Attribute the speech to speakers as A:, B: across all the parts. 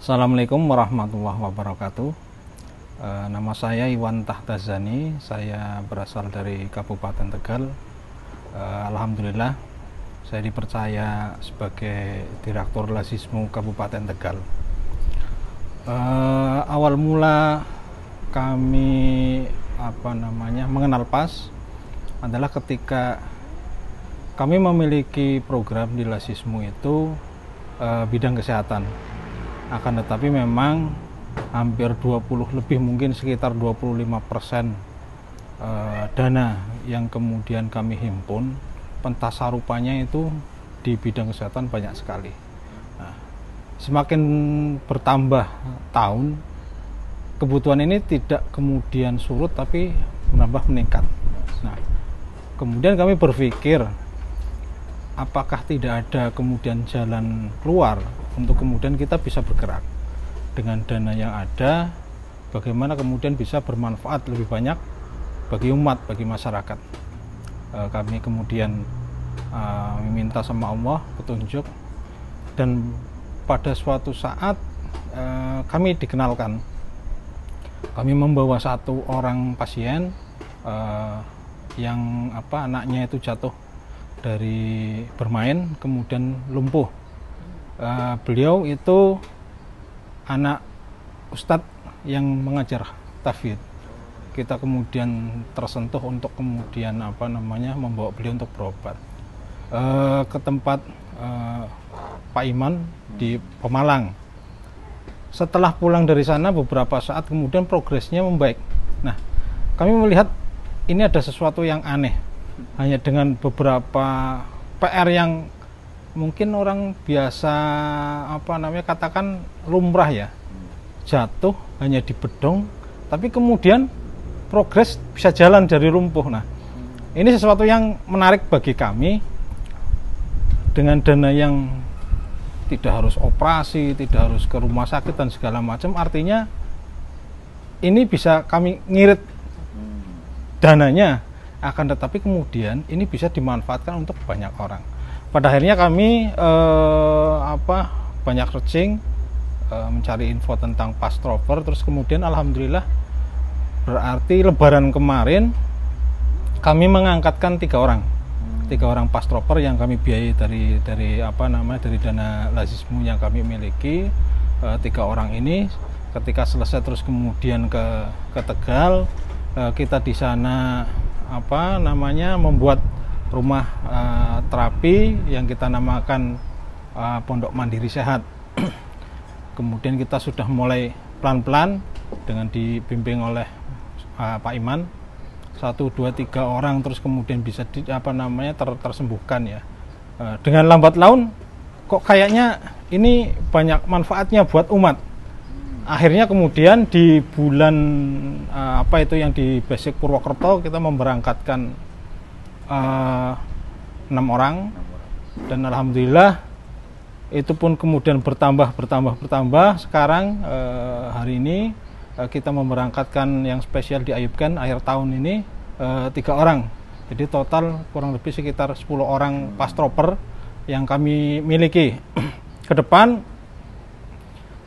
A: Assalamualaikum warahmatullahi wabarakatuh. Nama saya Iwan Tahtazani, saya berasal dari Kabupaten Tegal. Alhamdulillah, saya dipercaya sebagai Direktur Lasismu Kabupaten Tegal. Awal mula kami mengenal PAS adalah ketika kami memiliki program di Lasismu itu bidang kesehatan. Akan tetapi memang hampir 20 lebih, mungkin sekitar 25% dana yang kemudian kami himpun pentasarupannya itu di bidang kesehatan banyak sekali. Nah, semakin bertambah tahun, kebutuhan ini tidak kemudian surut tapi meningkat. Nah, kemudian kami berpikir apakah tidak ada kemudian jalan keluar untuk kemudian kita bisa bergerak dengan dana yang ada, bagaimana kemudian bisa bermanfaat lebih banyak bagi umat, bagi masyarakat. Kami kemudian meminta sama Allah petunjuk, dan pada suatu saat kami dikenalkan. Kami membawa satu orang pasien yang anaknya itu jatuh dari bermain kemudian lumpuh. Beliau itu anak ustadz yang mengajar tahfidz. Kita kemudian tersentuh untuk kemudian membawa beliau untuk berobat ke tempat Pak Iman di Pemalang. Setelah pulang dari sana beberapa saat kemudian progresnya membaik. Nah, kami melihat ini ada sesuatu yang aneh, hanya dengan beberapa PR yang mungkin orang biasa katakan lumrah ya, jatuh hanya di bedong tapi kemudian progres bisa jalan dari lumpuh. Nah, ini sesuatu yang menarik bagi kami. Dengan dana yang tidak harus operasi, tidak harus ke rumah sakit dan segala macam, artinya ini bisa kami ngirit dananya, akan tetapi kemudian ini bisa dimanfaatkan untuk banyak orang. Pada akhirnya kami banyak searching, mencari info tentang PAS Trover, terus kemudian alhamdulillah berarti lebaran kemarin kami mengangkatkan tiga orang PAS Trover yang kami biayai dari dana Lasismu yang kami miliki. Tiga orang ini ketika selesai terus kemudian ke Tegal, kita di sana membuat rumah terapi yang kita namakan Pondok Mandiri Sehat. Kemudian kita sudah mulai pelan-pelan dengan dibimbing oleh Pak Iman, 1, 2, 3 orang terus kemudian bisa tersembuhkan ya. Dengan lambat laun kok kayaknya ini banyak manfaatnya buat umat. Akhirnya kemudian di bulan yang di Basic Purwokerto kita memberangkatkan 6 orang, dan alhamdulillah itu pun kemudian bertambah. Sekarang hari ini kita memberangkatkan yang spesial di Ayubkan akhir tahun ini 3 orang. Jadi total kurang lebih sekitar 10 orang PAS Trover yang kami miliki. Ke depan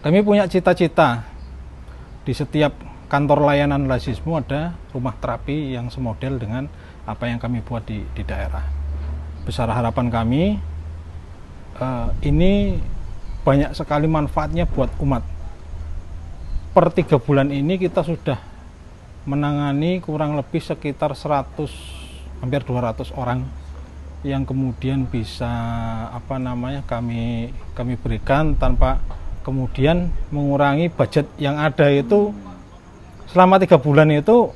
A: kami punya cita-cita di setiap kantor layanan Lasismu ada rumah terapi yang semodel dengan apa yang kami buat di daerah. Besar harapan kami ini banyak sekali manfaatnya buat umat. Per 3 bulan ini kita sudah menangani kurang lebih sekitar 100, hampir 200 orang yang kemudian bisa kami berikan tanpa kemudian mengurangi budget yang ada. Itu selama 3 bulan itu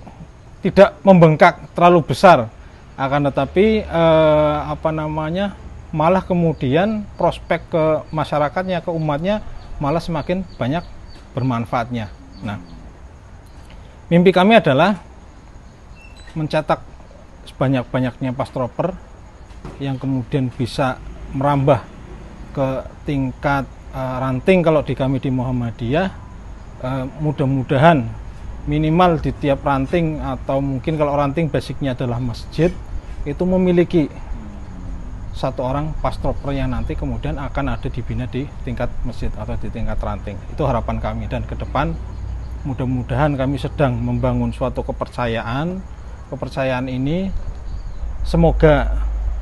A: tidak membengkak terlalu besar, akan tetapi malah kemudian prospek ke masyarakatnya, ke umatnya malah semakin banyak bermanfaatnya. Nah, mimpi kami adalah mencetak sebanyak-banyaknya PAS Trover yang kemudian bisa merambah ke tingkat ranting. Kalau di kami di Muhammadiyah, mudah-mudahan minimal di tiap ranting, atau mungkin kalau ranting basicnya adalah masjid, itu memiliki satu orang pastroper yang nanti kemudian akan ada dibina di tingkat masjid atau di tingkat ranting. Itu harapan kami, dan ke depan mudah-mudahan kami sedang membangun suatu kepercayaan. Kepercayaan ini semoga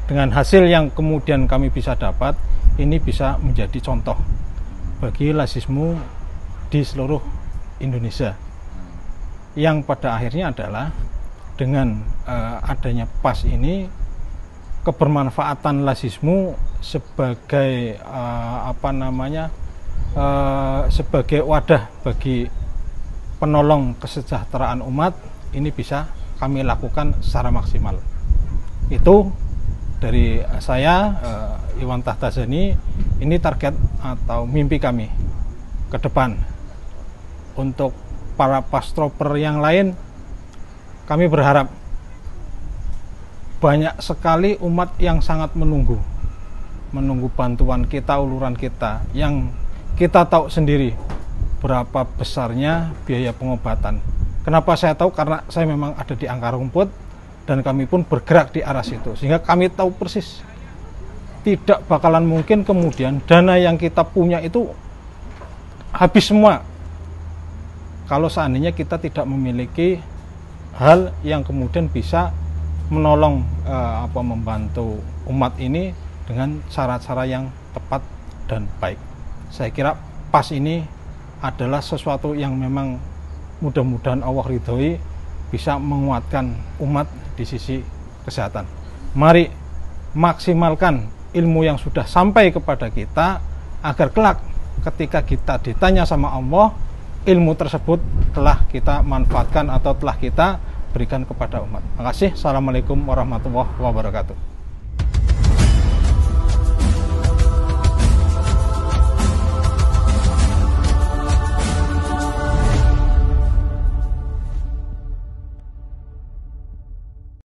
A: dengan hasil yang kemudian kami bisa dapat, ini bisa menjadi contoh bagi Lazismu di seluruh Indonesia, yang pada akhirnya adalah dengan adanya PAS ini, kebermanfaatan Lazismu sebagai sebagai wadah bagi penolong kesejahteraan umat ini bisa kami lakukan secara maksimal. Itu dari saya, Iwan Tahtazani. Ini target atau mimpi kami ke depan. Untuk para pastroper yang lain, kami berharap banyak sekali umat yang sangat menunggu bantuan kita, uluran kita, yang kita tahu sendiri berapa besarnya biaya pengobatan. Kenapa saya tahu? Karena saya memang ada di akar rumput, dan kami pun bergerak di arah situ, sehingga kami tahu persis tidak bakalan mungkin kemudian dana yang kita punya itu habis semua kalau seandainya kita tidak memiliki hal yang kemudian bisa menolong membantu umat ini dengan cara-cara yang tepat dan baik. Saya kira PAS ini adalah sesuatu yang memang mudah-mudahan Allah ridhoi, bisa menguatkan umat di sisi kesehatan. Mari maksimalkan ilmu yang sudah sampai kepada kita, agar kelak ketika kita ditanya sama Allah, ilmu tersebut telah kita manfaatkan atau telah kita berikan kepada umat. Terima kasih. Assalamualaikum warahmatullahi wabarakatuh.